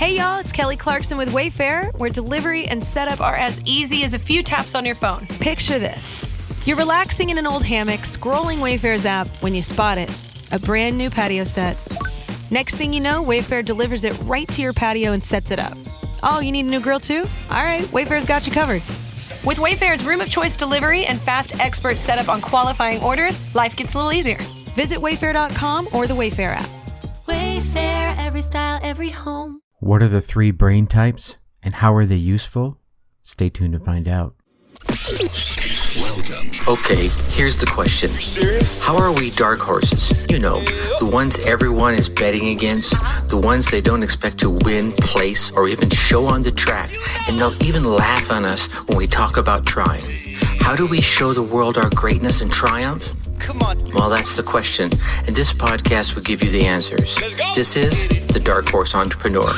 Hey y'all, it's Kelly Clarkson with Wayfair, where delivery and setup are as easy as a few taps on your phone. Picture this. You're relaxing in an old hammock, scrolling Wayfair's app when you spot it. A brand new patio set. Next thing you know, Wayfair delivers it right to your patio and sets it up. Oh, you need a new grill too? All right, Wayfair's got you covered. With Wayfair's room of choice delivery and fast expert setup on qualifying orders, life gets a little easier. Visit wayfair.com or the Wayfair app. Wayfair, every style, every home. What are the 3 brain types and how are they useful? Stay tuned to find out. Welcome. Okay, here's the question. You serious? How are we dark horses? You know, the ones everyone is betting against, the ones they don't expect to win, place, or even show on the track, and they'll even laugh on us when we talk about trying. How do we show the world our greatness and triumph? Come on. Well, that's the question, and this podcast will give you the answers. Let's go. This is The Dark Horse Entrepreneur.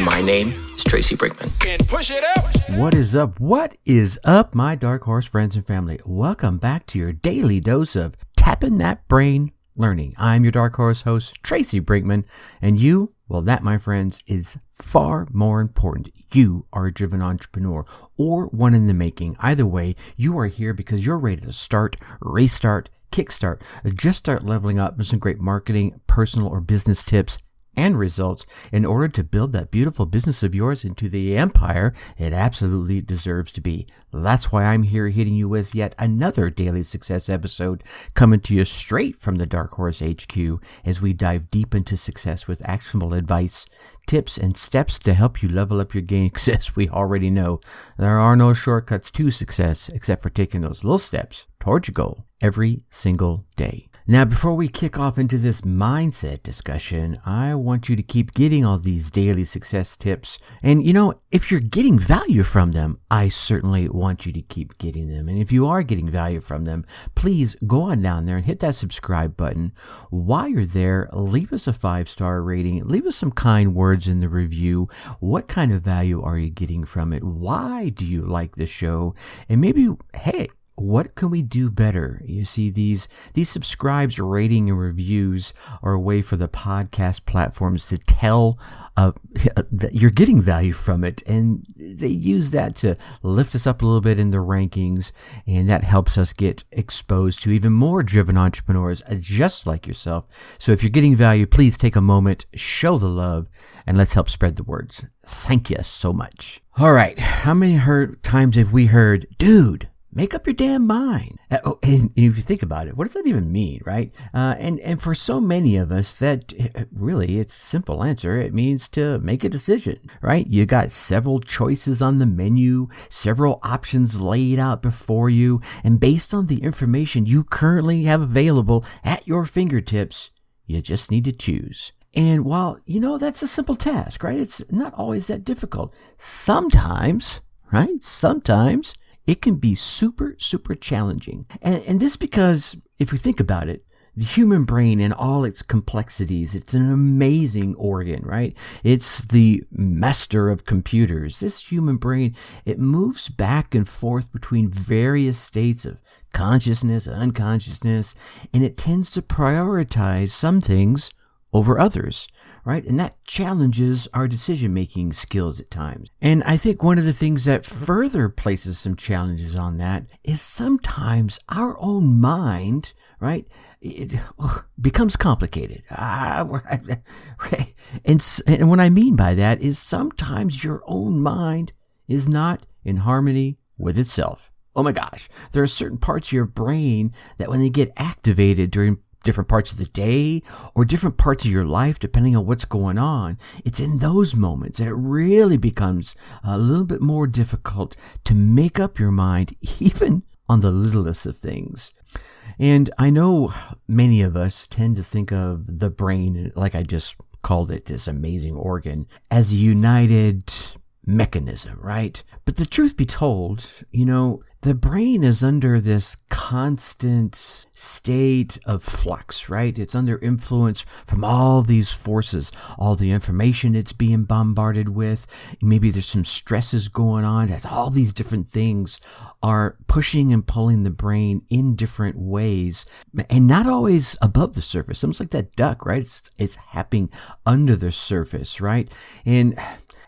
My name is Tracy Brinkman. And push it out. What is up? What is up, my Dark Horse friends and family? Welcome back to your daily dose of tapping that brain learning. I'm your Dark Horse host, Tracy Brinkman, and you, well, that, my friends, is far more important. You are a driven entrepreneur or one in the making. Either way, you are here because you're ready to start, restart, kickstart, or just start leveling up with some great marketing, personal, or business tips and results in order to build that beautiful business of yours into the empire it absolutely deserves to be. That's why I'm here hitting you with yet another daily success episode coming to you straight from the Dark Horse HQ as we dive deep into success with actionable advice, tips, and steps to help you level up your game, because as we already know, there are no shortcuts to success except for taking those little steps towards your goal every single day. Now, before we kick off into this mindset discussion, I want you to keep getting all these daily success tips. And, you know, if you're getting value from them, I certainly want you to keep getting them. And if you are getting value from them, please go on down there and hit that subscribe button. While you're there, leave us a 5-star rating. Leave us some kind words in the review. What kind of value are you getting from it? Why do you like the show? And maybe, hey, what can we do better? You see, these subscribes, rating, and reviews are a way for the podcast platforms to tell that you're getting value from it, and they use that to lift us up a little bit in the rankings, and that helps us get exposed to even more driven entrepreneurs just like yourself. So if you're getting value, please take a moment, show the love, and let's help spread the words. Thank you so much. All right, how many times have we heard, dude, make up your damn mind? And if you think about it, what does that even mean, right? And for so many of us, that really, it's a simple answer. It means to make a decision, right? You got several choices on the menu, several options laid out before you, and based on the information you currently have available at your fingertips, you just need to choose. And while, you know, that's a simple task, right? It's not always that difficult. Sometimes, right? Sometimes it can be super, super challenging. And this because, if we think about it, the human brain in all its complexities, it's an amazing organ, right? It's the master of computers. This human brain, it moves back and forth between various states of consciousness, unconsciousness, and it tends to prioritize some things over others, right? And that challenges our decision-making skills at times. And I think one of the things that further places some challenges on that is sometimes our own mind, right, it becomes complicated. And what I mean by that is sometimes your own mind is not in harmony with itself. Oh my gosh, there are certain parts of your brain that when they get activated during different parts of the day or different parts of your life, depending on what's going on, it's in those moments that it really becomes a little bit more difficult to make up your mind, even on the littlest of things. And I know many of us tend to think of the brain, like I just called it, this amazing organ, as a united mechanism, right? But the truth be told, you know, the brain is under this constant state of flux, right? It's under influence from all these forces, all the information it's being bombarded with. Maybe there's some stresses going on as all these different things are pushing and pulling the brain in different ways, and not always above the surface. Almost like that duck, right? It's happening under the surface, right? And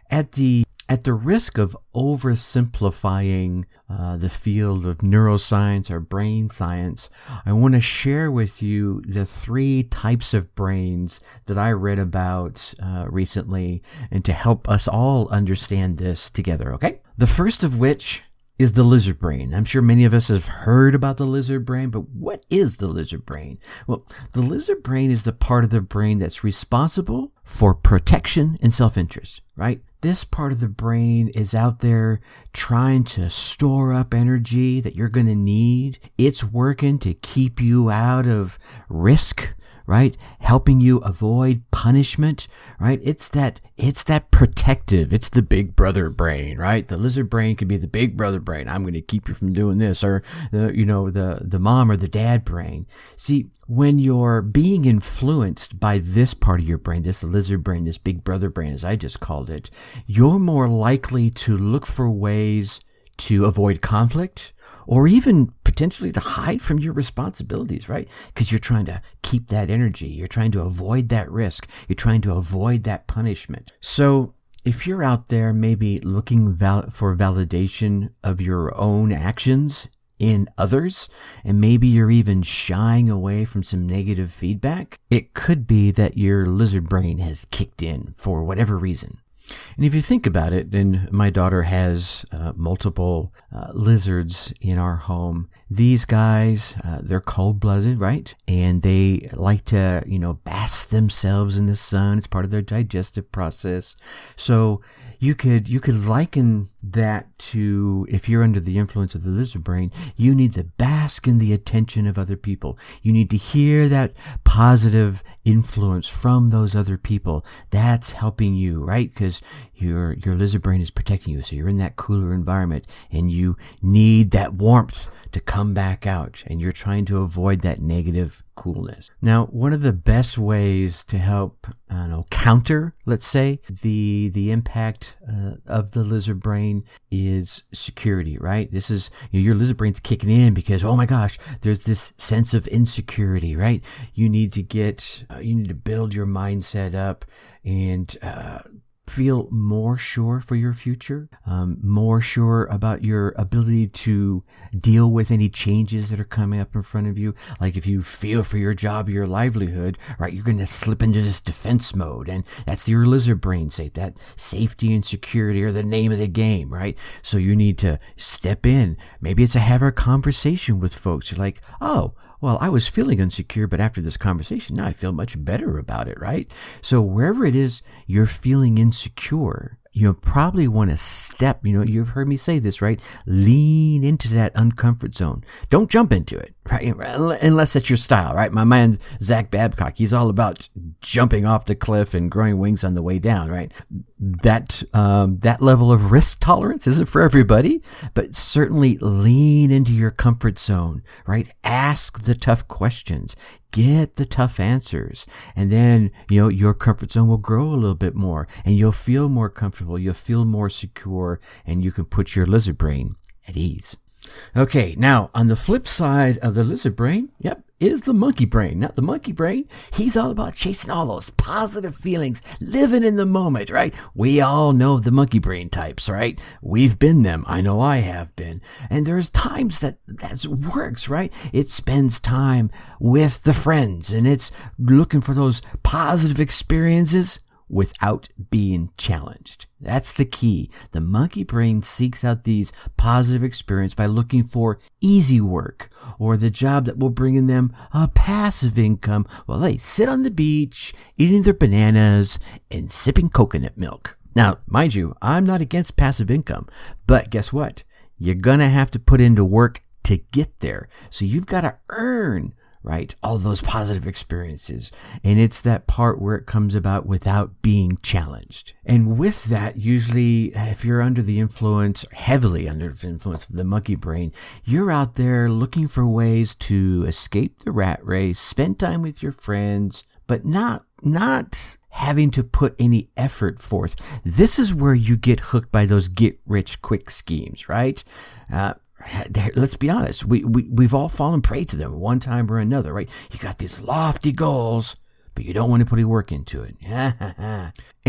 At the risk of oversimplifying the field of neuroscience or brain science, I want to share with you the 3 types of brains that I read about recently, and to help us all understand this together, okay? The first of which is the lizard brain. I'm sure many of us have heard about the lizard brain, but what is the lizard brain? Well, the lizard brain is the part of the brain that's responsible for protection and self-interest, right? This part of the brain is out there trying to store up energy that you're going to need. It's working to keep you out of risk, right? Helping you avoid punishment, right? It's that protective. It's the big brother brain, right? The lizard brain could be the big brother brain. I'm going to keep you from doing this, or the mom or the dad brain. See, when you're being influenced by this part of your brain, this lizard brain, this big brother brain, as I just called it, you're more likely to look for ways to avoid conflict, or even potentially to hide from your responsibilities, right? Because you're trying to keep that energy. You're trying to avoid that risk. You're trying to avoid that punishment. So if you're out there maybe looking for validation of your own actions in others, and maybe you're even shying away from some negative feedback, it could be that your lizard brain has kicked in for whatever reason. And if you think about it, and my daughter has multiple lizards in our home. These guys, they're cold-blooded, right? And they like to, bask themselves in the sun. It's part of their digestive process. So you could liken that to, if you're under the influence of the lizard brain, you need to bask in the attention of other people. You need to hear that positive influence from those other people. That's helping you, right? Because your lizard brain is protecting you. So you're in that cooler environment and you need that warmth to come back out, and you're trying to avoid that negative coolness. Now, one of the best ways to help, counter, let's say, the impact of the lizard brain is security, right? This is, your lizard brain's kicking in because, oh my gosh, there's this sense of insecurity, right? You need to build your mindset up and feel more sure for your future, more sure about your ability to deal with any changes that are coming up in front of you. Like if you fear for your job or your livelihood, right, you're going to slip into this defense mode. And that's your lizard brain say that safety and security are the name of the game, right? So you need to step in. Maybe it's have a conversation with folks. You're like, oh, well, I was feeling insecure, but after this conversation, now I feel much better about it, right? So wherever it is you're feeling insecure, you probably want to step, you've heard me say this, right? Lean into that uncomfort zone. Don't jump into it, right? Unless that's your style, right? My man, Zach Babcock, he's all about jumping off the cliff and growing wings on the way down, right? That level of risk tolerance isn't for everybody, but certainly lean into your comfort zone, right? Ask the tough questions, get the tough answers, and then, your comfort zone will grow a little bit more and you'll feel more comfortable, you'll feel more secure, and you can put your lizard brain at ease. Okay, now on the flip side of the lizard brain, is the monkey brain. Now, the monkey brain, he's all about chasing all those positive feelings, living in the moment, right? We all know the monkey brain types, right? We've been them. I know I have been. And there's times that works, right? It spends time with the friends and it's looking for those positive experiences without being challenged. That's the key. The monkey brain seeks out these positive experiences by looking for easy work or the job that will bring in them a passive income while they sit on the beach, eating their bananas and sipping coconut milk. Now, mind you, I'm not against passive income, but guess what? You're gonna have to put into work to get there. So you've got to earn, right, all those positive experiences. And it's that part where it comes about without being challenged. And with that, usually if you're under the influence, heavily under the influence of the monkey brain, you're out there looking for ways to escape the rat race, spend time with your friends, but not having to put any effort forth. This is where you get hooked by those get-rich-quick schemes, right? Let's be honest, we've all fallen prey to them one time or another, right? You got these lofty goals, but you don't want to put any work into it.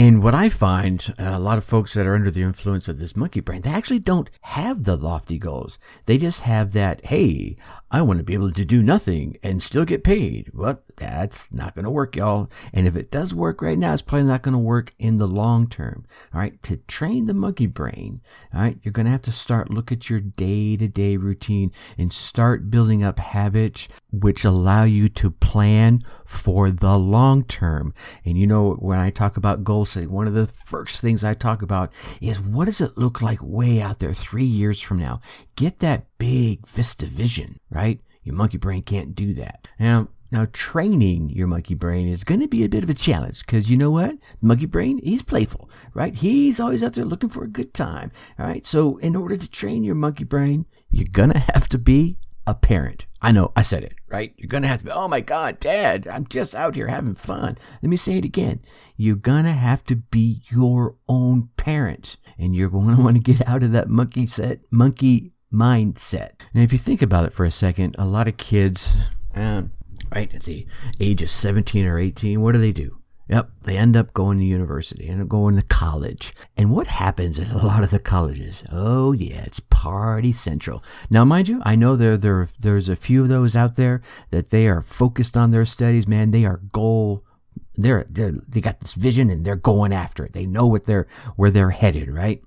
And what I find, a lot of folks that are under the influence of this monkey brain, they actually don't have the lofty goals. They just have that, hey, I want to be able to do nothing and still get paid. Well, that's not going to work, y'all. And if it does work right now, it's probably not going to work in the long term. All right. To train the monkey brain, all right, you're going to have to start look at your day-to-day routine and start building up habits which allow you to plan for the long term. And you know, when I talk about goal setting, one of the first things I talk about is what does it look like way out there 3 years from now? Get that big vista vision, right? Your monkey brain can't do that. Now, training your monkey brain is going to be a bit of a challenge because you know what? The monkey brain, he's playful, right? He's always out there looking for a good time, all right? So in order to train your monkey brain, you're going to have to be a parent. I know, I said it, right? You're going to have to be, oh my God, Dad, I'm just out here having fun. Let me say it again. You're going to have to be your own parent, and you're going to want to get out of that monkey mindset. And if you think about it for a second, a lot of kids, right, at the age of 17 or 18, what do? Yep, they end up going to university and going to college. And what happens at a lot of the colleges? Oh yeah, it's party central. Now, mind you, I know there's a few of those out there that they are focused on their studies. Man, they got this vision and they're going after it. They know where they're headed, right?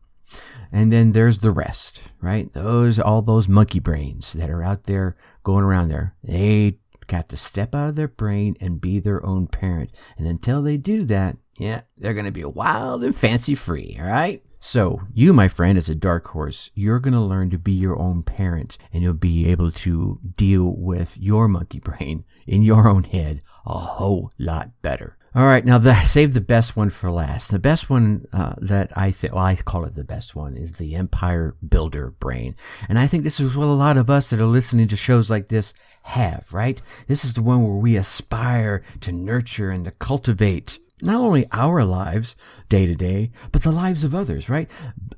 And then there's the rest, right? All those monkey brains that are out there going around there. They got to step out of their brain and be their own parent. And until they do that, yeah, they're going to be wild and fancy free, all right? So you, my friend, as a dark horse, you're going to learn to be your own parent, and you'll be able to deal with your monkey brain in your own head a whole lot better. All right, now save the best one for last. The best one that I call it the best one, is the empire builder brain. And I think this is what a lot of us that are listening to shows like this have, right? This is the one where we aspire to nurture and to cultivate not only our lives day to day, but the lives of others, right?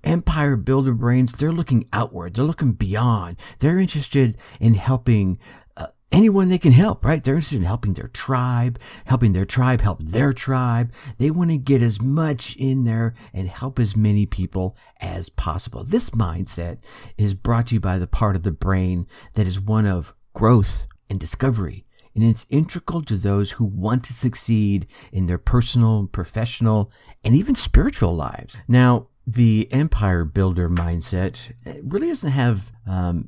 Empire builder brains, they're looking outward. They're looking beyond. They're interested in helping anyone they can help, right? They're interested in helping their tribe help their tribe. They want to get as much in there and help as many people as possible. This mindset is brought to you by the part of the brain that is one of growth and discovery. And it's integral to those who want to succeed in their personal, professional, and even spiritual lives. Now, the empire builder mindset really doesn't have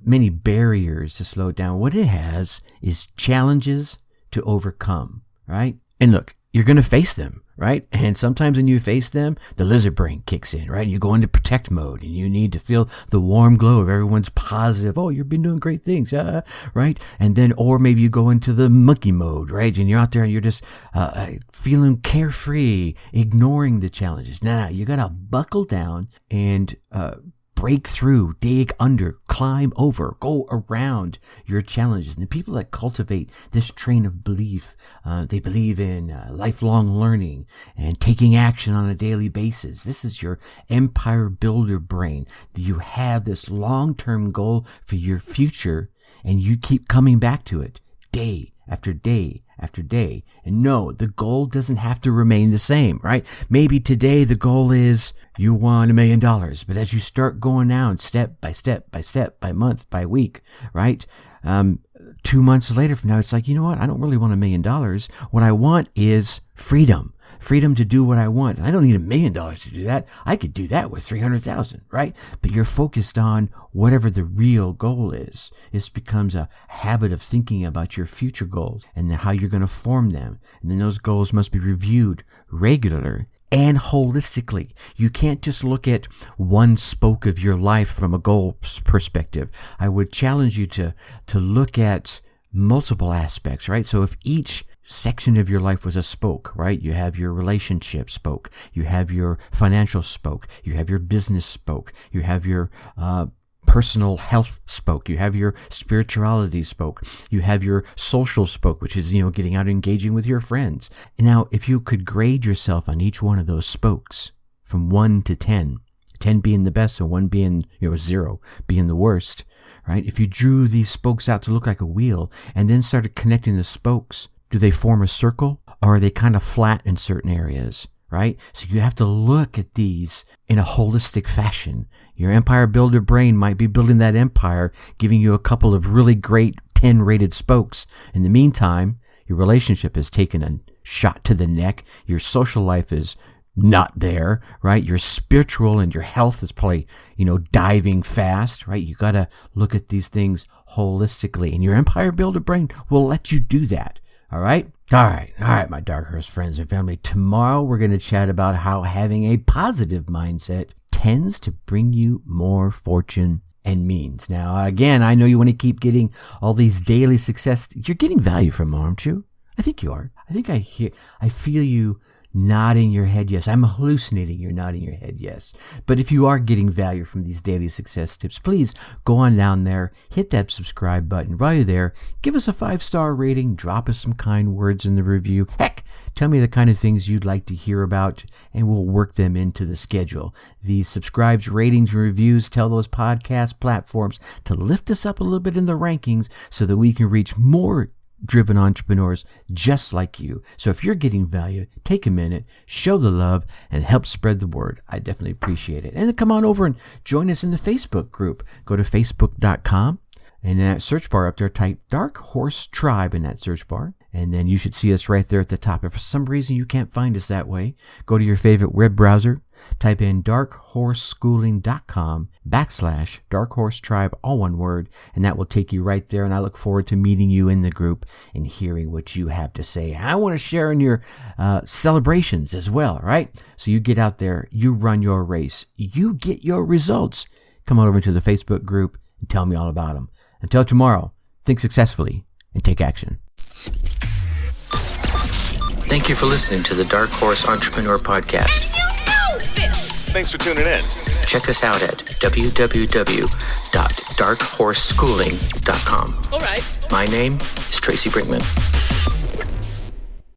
many barriers to slow it down. What it has is challenges to overcome, right? And look, you're going to face them, right? And sometimes when you face them, the lizard brain kicks in, right? You go into protect mode and you need to feel the warm glow of everyone's positive. Oh, you've been doing great things, right? And then, or maybe you go into the monkey mode, right? And you're out there and you're just feeling carefree, ignoring the challenges. Now, you got to buckle down and break through, dig under, climb over, go around your challenges. And the people that cultivate this train of belief, they believe in lifelong learning and taking action on a daily basis. This is your empire builder brain. You have this long-term goal for your future, and you keep coming back to it day after day after day. And no, the goal doesn't have to remain the same, right? Maybe today the goal is you want $1 million, but as you start going down step by step by step, by month, by week, right? 2 months later from now, it's like, you know what? I don't really want $1 million. What I want is freedom to do what I want. And I don't need $1 million to do that. I could do that with 300,000, right? But you're focused on whatever the real goal is. This becomes a habit of thinking about your future goals and how you're going to form them. And then those goals must be reviewed regularly and holistically. You can't just look at one spoke of your life from a goal perspective. I would challenge you to look at multiple aspects, right? So if each section of your life was a spoke, right? You have your relationship spoke, you have your financial spoke, you have your business spoke, you have your personal health spoke, you have your spirituality spoke, you have your social spoke, which is, getting out and engaging with your friends. And now, if you could grade yourself on each one of those spokes from 1 to 10, 10 being the best and 1 being, 0 being the worst, right? If you drew these spokes out to look like a wheel and then started connecting the spokes, do they form a circle, or are they kind of flat in certain areas? right? So you have to look at these in a holistic fashion. Your empire builder brain might be building that empire, giving you a couple of really great 10 rated spokes. In the meantime, your relationship has taken a shot to the neck. Your social life is not there, right? Your spiritual and your health is probably, diving fast, right? You got to look at these things holistically, and your empire builder brain will let you do that. All right, my Dark Horse friends and family. Tomorrow we're going to chat about how having a positive mindset tends to bring you more fortune and means. Now, again, I know you want to keep getting all these daily success. You're getting value from them, aren't you? I think you are. I feel you nodding your head yes. I'm hallucinating. You're nodding your head yes. But if you are getting value from these daily success tips, please go on down there, hit that subscribe button. While you're there, give us a 5-star rating, drop us some kind words in the review. Heck, tell me the kind of things you'd like to hear about, and we'll work them into the schedule. The subscribes, ratings, and reviews tell those podcast platforms to lift us up a little bit in the rankings so that we can reach more driven entrepreneurs just like you. So if you're getting value, take a minute, show the love, and help spread the word. I definitely appreciate it. And then come on over and join us in the Facebook group. Go to facebook.com, and in that search bar up there, type Dark Horse Tribe in that search bar. And then you should see us right there at the top. If for some reason you can't find us that way, go to your favorite web browser, type in darkhorseschooling.com/Dark Horse Tribe, all one word, and that will take you right there. And I look forward to meeting you in the group and hearing what you have to say. And I want to share in your celebrations as well, right? So you get out there, you run your race, you get your results. Come on over to the Facebook group and tell me all about them. Until tomorrow, think successfully and take action. Thank you for listening to the Dark Horse Entrepreneur Podcast. Thanks for tuning in. Check us out at www.darkhorseschooling.com. All right. My name is Tracy Brinkman.